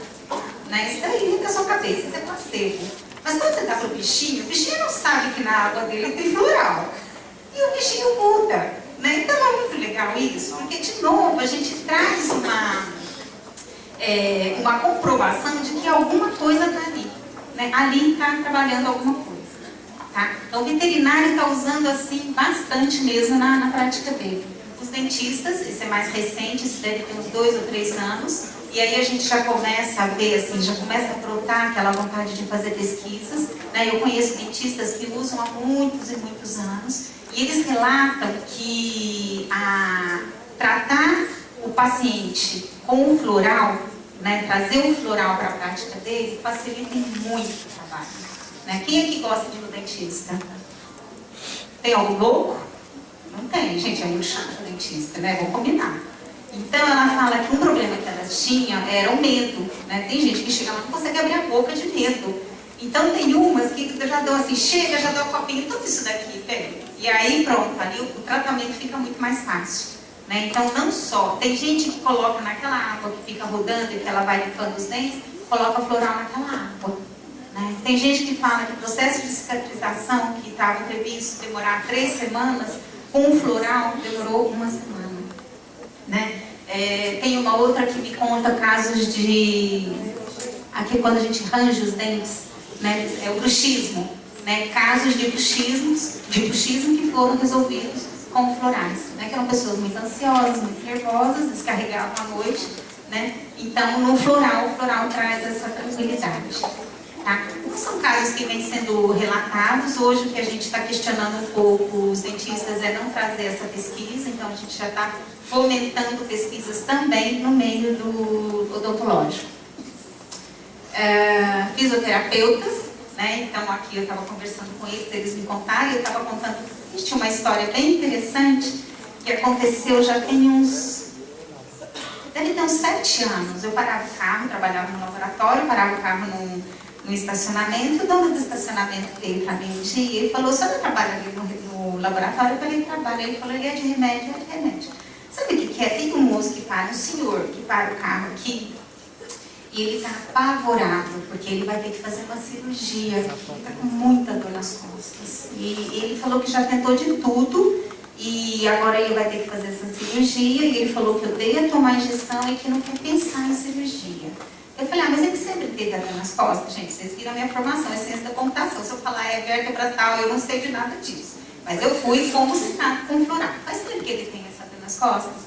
né? Isso daí vem com a sua cabeça, isso é placebo. Mas quando você dá para o bichinho não sabe que na água dele tem floral. E o bichinho muda, né? Então é muito legal isso, porque de novo a gente traz uma comprovação de que alguma coisa está ali, né? Ali está trabalhando alguma coisa, tá? Então o veterinário está usando assim bastante mesmo na prática dele. Os dentistas, esse é mais recente, isso deve ter uns 2 ou 3 anos, e aí a gente já começa a ver, assim, já começa a brotar aquela vontade de fazer pesquisas, né? Eu conheço dentistas que usam há muitos e muitos anos, e eles relatam que tratar o paciente com o floral, né, trazer o floral para a prática dele, facilita muito o trabalho, né? Quem aqui gosta de ir no dentista? Tem algum louco? Não tem, gente, é muito chato o dentista, né? Vamos combinar. Então ela fala que um problema que elas tinham era o medo, né? Tem gente que chega lá e não consegue abrir a boca de medo. Então tem umas que já dão assim, chega, já dá um copinho, tudo isso daqui, pega. E aí pronto, ali o tratamento fica muito mais fácil, né? Então não só, tem gente que coloca naquela água que fica rodando e que ela vai limpando os dentes, coloca floral naquela água, né? Tem gente que fala que o processo de cicatrização que estava previsto demorar 3 semanas, com o floral demorou 1 semana, né? Tem uma outra que me conta casos de... Aqui quando a gente range os dentes, né? É o bruxismo, né? Casos de bruxismo que foram resolvidos com florais, né? Que eram pessoas muito ansiosas, muito nervosas, descarregavam à noite, né? Então no floral, o floral traz essa tranquilidade, tá? Não são casos que vêm sendo relatados. Hoje o que a gente está questionando um pouco os dentistas é não trazer essa pesquisa, então a gente já está fomentando pesquisas também no meio do odontológico. Fisioterapeutas, né? Então aqui eu estava conversando com eles me contaram, eu estava contando que tinha uma história bem interessante que aconteceu já tem deve ter uns 7 anos. Eu parava o carro, trabalhava no laboratório, parava o carro no estacionamento, o dono do estacionamento veio para mim um dia e falou: a senhora trabalha ali no no laboratório para ele trabalhar. Ele falou, ele é de remédio, é de remédio. Sabe o que é? Tem um moço que para, um senhor que para o carro aqui, e ele está apavorado, porque ele vai ter que fazer uma cirurgia. Ele está com muita dor nas costas. E ele falou que já tentou de tudo, e agora ele vai ter que fazer essa cirurgia, e ele falou que odeia tomar injeção e que não quer pensar em cirurgia. Eu falei, mas ele sempre teve a dor nas costas? Gente, vocês viram a minha formação, é ciência da computação. Se eu falar vértebra tal, eu não sei de nada disso. Mas eu fui como citado com floral. Faz tempo que ele tem essa dor nas costas?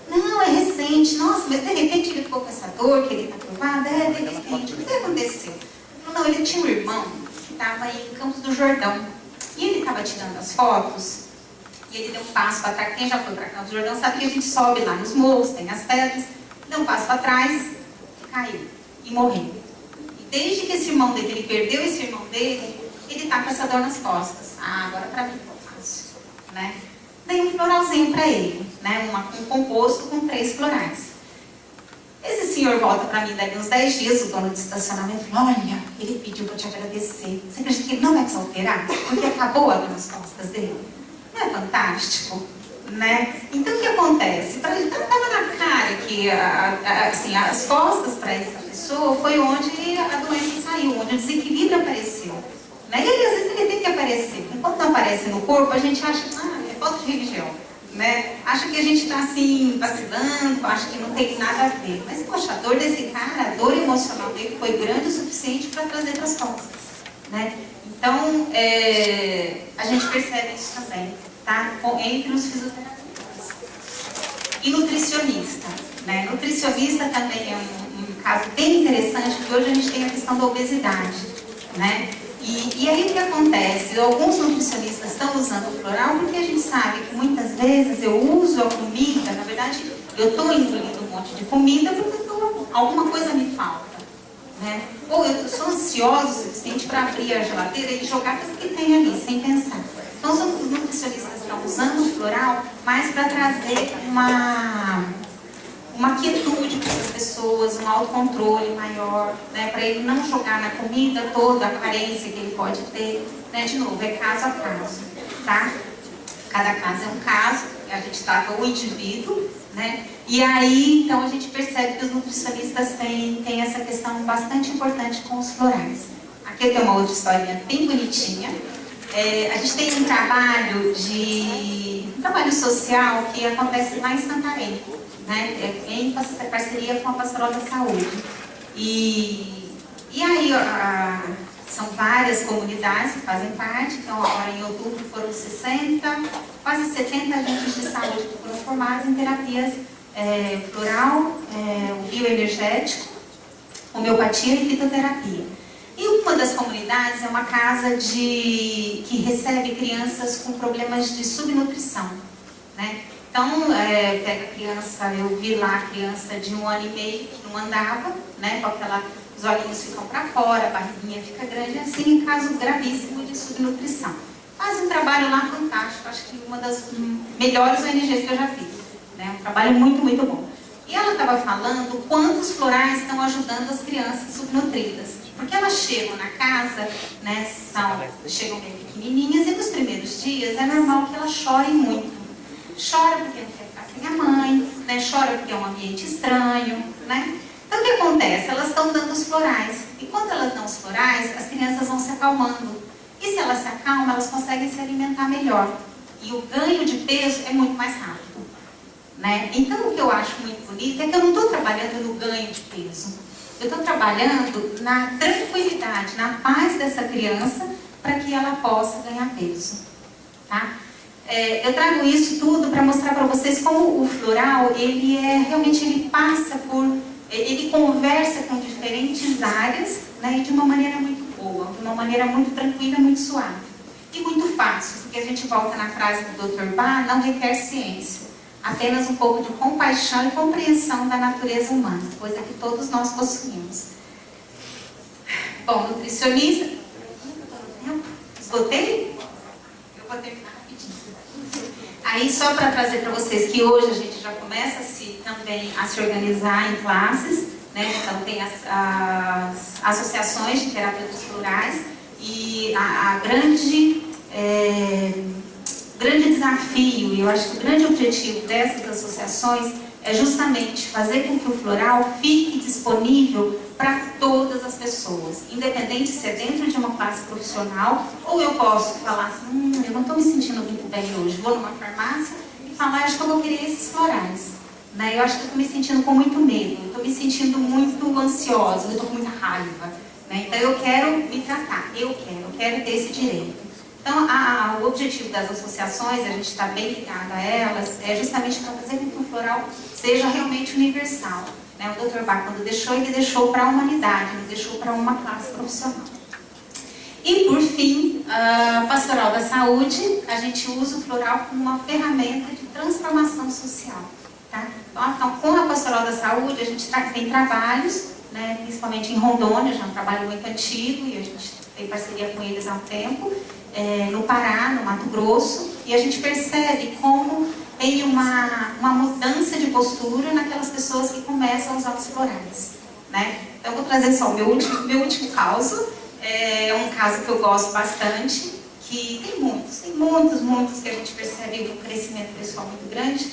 Não, é recente. Nossa, mas de repente ele ficou com essa dor, que ele está curvado? É, de repente. O que aconteceu? Ele falou, não, ele tinha um irmão que estava em Campos do Jordão. E ele estava tirando as fotos, e ele deu um passo para trás. Quem já foi para Campos do Jordão sabe que a gente sobe lá nos morros, tem as pedras. Deu um passo para trás, caiu e morreu. E desde que esse irmão dele, ele perdeu esse irmão dele, ele está com essa dor nas costas. Ah, agora para mim ficou fácil, né? Dei um floralzinho para ele, né? Um composto com 3 florais. Esse senhor volta para mim daqui uns 10 dias, o dono do estacionamento, falou, olha, ele pediu para te agradecer. Você acredita que ele não vai se alterar? Porque acabou a dor nas costas dele. Não é fantástico? Né? Então o que acontece? Estava na cara que assim, as costas para essa pessoa foi onde a doença saiu, onde o desequilíbrio apareceu. Né? E aí, às vezes ele tem que aparecer. Enquanto não aparece no corpo, a gente acha que é falta de religião. Né? Acha que a gente está assim, vacilando, acha que não tem nada a ver. Mas, poxa, a dor desse cara, a dor emocional dele foi grande o suficiente para trazer para as costas. Né? Então, a gente percebe isso também. Tá? Entre os fisioterapeutas e nutricionista, né? Nutricionista também é um caso bem interessante, porque hoje a gente tem a questão da obesidade, né? E aí o que acontece? Alguns nutricionistas estão usando o floral porque a gente sabe que muitas vezes eu uso a comida, na verdade eu estou engolindo um monte de comida porque alguma coisa me falta, né? Ou eu sou ansiosa o suficiente para abrir a geladeira e jogar tudo que tem ali, sem pensar. Então, os nutricionistas estão usando o floral mais para trazer uma quietude para essas pessoas, um autocontrole maior, né? Para ele não jogar na comida toda a carência que ele pode ter. Né? De novo, é caso a caso, tá? Cada caso é um caso, a gente trata o indivíduo, né? E aí, então, a gente percebe que os nutricionistas têm essa questão bastante importante com os florais. Aqui eu tenho uma outra historinha bem bonitinha. A gente tem um trabalho social que acontece lá em Santarém, né? Em parceria com a Pastoral da Saúde. E aí são várias comunidades que fazem parte, então agora em outubro foram 60, quase 70 agentes de saúde que foram formados em terapias floral, bioenergético, homeopatia e fitoterapia. E uma das comunidades é uma casa que recebe crianças com problemas de subnutrição, né? Então, pega a criança, eu vi lá a criança de 1 ano e meio que não andava, né? Com os olhinhos ficam para fora, a barriguinha fica grande, assim, em caso gravíssimo de subnutrição. Faz um trabalho lá fantástico, acho que uma das melhores ONGs que eu já fiz, né? Um trabalho muito, muito bom. E ela estava falando quantos florais estão ajudando as crianças subnutridas. Porque elas chegam na casa, né, chegam bem pequenininhas, e nos primeiros dias é normal que elas chorem muito. Chora porque não quer ficar sem a mãe, né, chora porque é um ambiente estranho, né? Então o que acontece? Elas estão dando os florais. E quando elas dão os florais, as crianças vão se acalmando. E se elas se acalmam, elas conseguem se alimentar melhor. E o ganho de peso é muito mais rápido. Né? Então o que eu acho muito bonito é que eu não estou trabalhando no ganho de peso. Eu estou trabalhando na tranquilidade, na paz dessa criança, para que ela possa ganhar peso. Tá? Eu trago isso tudo para mostrar para vocês como o floral, ele passa por, ele conversa com diferentes áreas, né, e de uma maneira muito boa, de uma maneira muito tranquila, muito suave. E muito fácil, porque a gente volta na frase do Dr. Bach, não requer ciência. Apenas um pouco de compaixão e compreensão da natureza humana, coisa que todos nós possuímos. Bom, nutricionista... Esgotei? Eu vou terminar rapidinho. Aí, só para trazer para vocês que hoje a gente já começa também a se organizar em classes, né? Então, tem as associações de terapeutas florais e a grande... O grande desafio, e eu acho que o grande objetivo dessas associações é justamente fazer com que o floral fique disponível para todas as pessoas, independente se é dentro de uma classe profissional, ou eu posso falar assim, eu não estou me sentindo muito bem hoje, vou numa farmácia e falar, acho que eu vou querer esses florais. Né? Eu acho que eu estou me sentindo com muito medo, eu estou me sentindo muito ansiosa, eu estou com muita raiva. Né? Então eu quero me tratar, eu quero ter esse direito. Então o objetivo das associações, a gente está bem ligado a elas, é justamente para fazer com que o floral seja realmente universal. Né? O Dr. Bach, quando deixou, ele deixou para a humanidade, ele deixou para uma classe profissional. E, por fim, a Pastoral da Saúde, a gente usa o floral como uma ferramenta de transformação social. Tá? Então, com a Pastoral da Saúde, a gente tem trabalhos, né, principalmente em Rondônia, já é um trabalho muito antigo, e a gente tem parceria com eles há um tempo, no Pará, no Mato Grosso, e a gente percebe como tem uma mudança de postura naquelas pessoas que começam a usar os florais. Né? Então, eu vou trazer só o meu último caso, é um caso que eu gosto bastante, que tem muitos que a gente percebe um crescimento pessoal muito grande,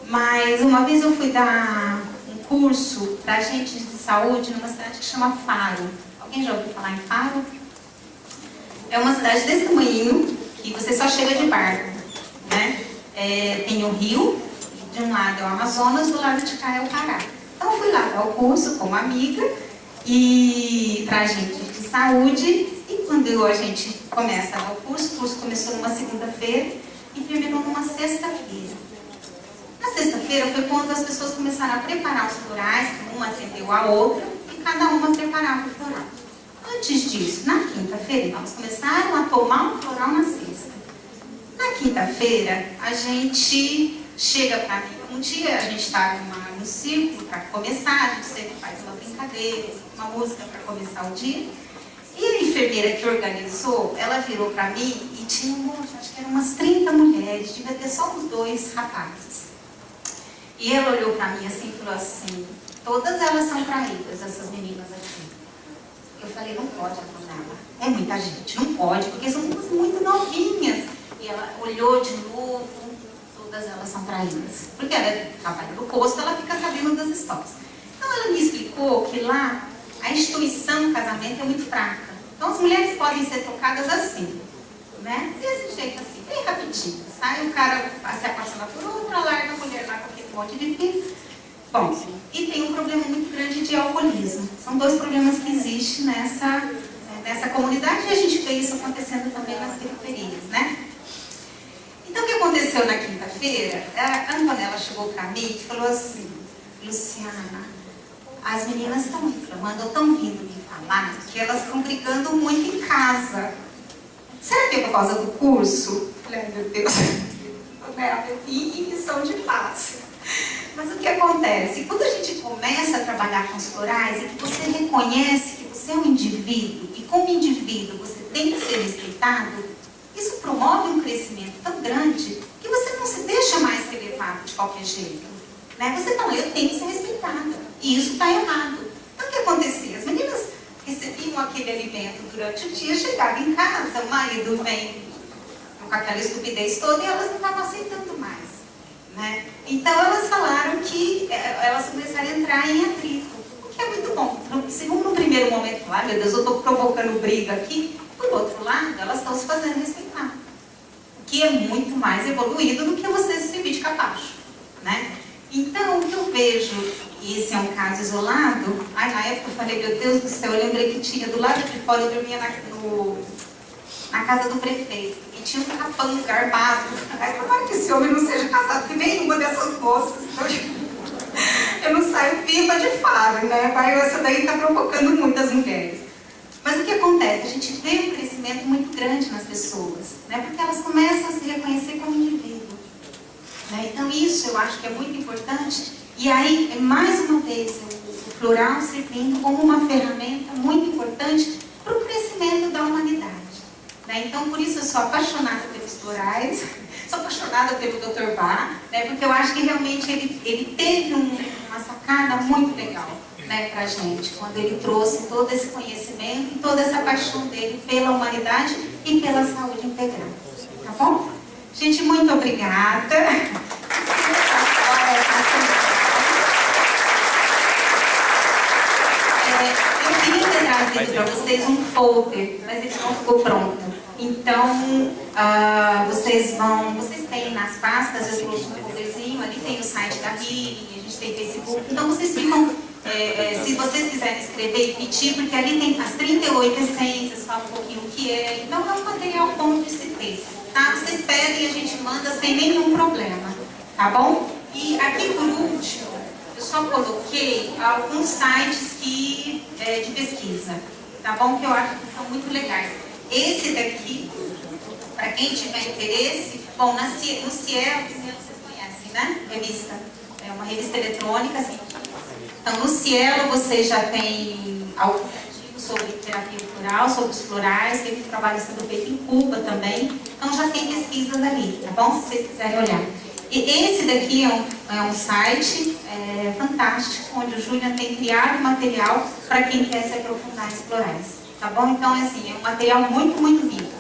mas uma vez eu fui dar um curso para agentes de saúde numa cidade que chama Faro. Alguém já ouviu falar em Faro? É uma cidade desse tamanho, que você só chega de barco. Né? Tem o rio, de um lado é o Amazonas, do lado de cá é o Pará. Então eu fui lá dar o curso como amiga, e para agentes de saúde, e quando a gente começa a dar o curso começou numa segunda-feira e terminou numa sexta-feira. Na sexta-feira foi quando as pessoas começaram a preparar os florais, uma atendeu a outra, e cada uma preparava o floral. Antes disso, na quinta-feira, então, elas começaram a tomar o floral na sexta. Na quinta-feira, a gente chega para mim, um dia a gente está no círculo para começar, a gente sempre faz uma brincadeira, uma música para começar o dia. E a enfermeira que organizou, ela virou para mim e tinha acho que eram umas 30 mulheres, devia ter só uns 2 rapazes. E ela olhou para mim assim e falou assim, todas elas são traídas, essas meninas aqui. Eu falei, não pode, Antonella, é muita gente, não pode, porque são umas muito novinhas. E ela olhou de novo, todas elas são traídas. Porque ela trabalha no posto, ela fica sabendo das histórias. Então ela me explicou que lá a instituição do casamento é muito fraca. Então as mulheres podem ser trocadas assim, né? Desse jeito assim, bem rapidinho. Sai o cara se apaixona por outra, larga a mulher lá com aquele monte de filhos. Bom, e tem um problema muito grande de alcoolismo. São 2 problemas que existem nessa comunidade, e a gente vê isso acontecendo também nas periferias, né? Então, o que aconteceu na quinta-feira, a Antonella chegou para mim e falou assim, Luciana, as meninas estão reclamando, ou estão vindo me falar que elas estão brigando muito em casa. Será que é por causa do curso? Eu falei, meu Deus, eu vim em missão de paz. Mas o que acontece? Quando a gente começa a trabalhar com os florais, e que você reconhece que você é um indivíduo, e como indivíduo você tem que ser respeitado, isso promove um crescimento tão grande que você não se deixa mais ser levado de qualquer jeito. Né? Você fala, eu tenho que ser respeitada. E isso está errado. Então o que acontecia? As meninas recebiam aquele alimento durante o dia, chegavam em casa, o marido vem com aquela estupidez toda e elas não estavam aceitando mais. Né? Então elas falaram que elas começaram a entrar em atrito, o que é muito bom. Segundo no primeiro momento, meu Deus, eu estou provocando briga aqui. Por outro lado, elas estão se fazendo respeitar, o que é muito mais evoluído do que você se servir de capacho. Né? Então, o que eu vejo, e esse é um caso isolado, na época eu falei, meu Deus do céu, eu lembrei que tinha do lado de fora, eu dormia na casa do prefeito, e tinha um capão garbado. Aí tomara que esse homem não seja casado com nenhuma dessas moças. Eu não saio viva de Faro, né? Essa daí está provocando muitas mulheres. Mas o que acontece? A gente vê um crescimento muito grande nas pessoas, né? Porque elas começam a se reconhecer como indivíduo. Né? Então isso eu acho que é muito importante. E aí, mais uma vez, o floral servindo como uma ferramenta muito importante para o crescimento da humanidade. Né? Então, por isso eu sou apaixonada pelos florais, sou apaixonada pelo Dr. Bach, né? Porque eu acho que realmente ele teve uma sacada muito legal. Né, para a gente, quando ele trouxe todo esse conhecimento e toda essa paixão dele pela humanidade e pela saúde integral. Tá bom? Gente, muito obrigada. Eu queria ter trazido para vocês um folder, mas ele não ficou pronto. Então, vocês têm nas pastas, eu trouxe um folderzinho, ali tem o site da Healing, a gente tem Facebook, então vocês ficam, se vocês quiserem escrever e pedir, porque ali tem as 38 essências, fala um pouquinho o que é, então é um material bom de se ter, tá? Vocês pedem e a gente manda sem nenhum problema, tá bom? E aqui por último, eu só coloquei alguns sites de pesquisa, tá bom? Que eu acho que são muito legais. Esse daqui, para quem tiver interesse, bom, no Cielo, vocês conhecem, né? Revista. É uma revista eletrônica, assim. Então, no Cielo, você já tem alguns artigos sobre terapia floral, sobre os florais, teve trabalho sendo feito em Cuba também. Então, já tem pesquisas ali, tá bom? Se vocês quiserem olhar. E esse daqui é um site fantástico, onde o Julian tem criado material para quem quer se aprofundar em florais. Tá bom? Então, é assim, é um material muito, muito rico.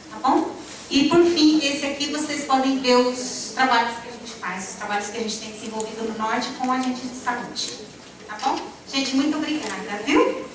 Tá bom? E, por fim, esse aqui vocês podem ver os trabalhos que a gente faz, os trabalhos que a gente tem desenvolvido no Norte com a agente de saúde. Tá bom? Gente, muito obrigada, viu?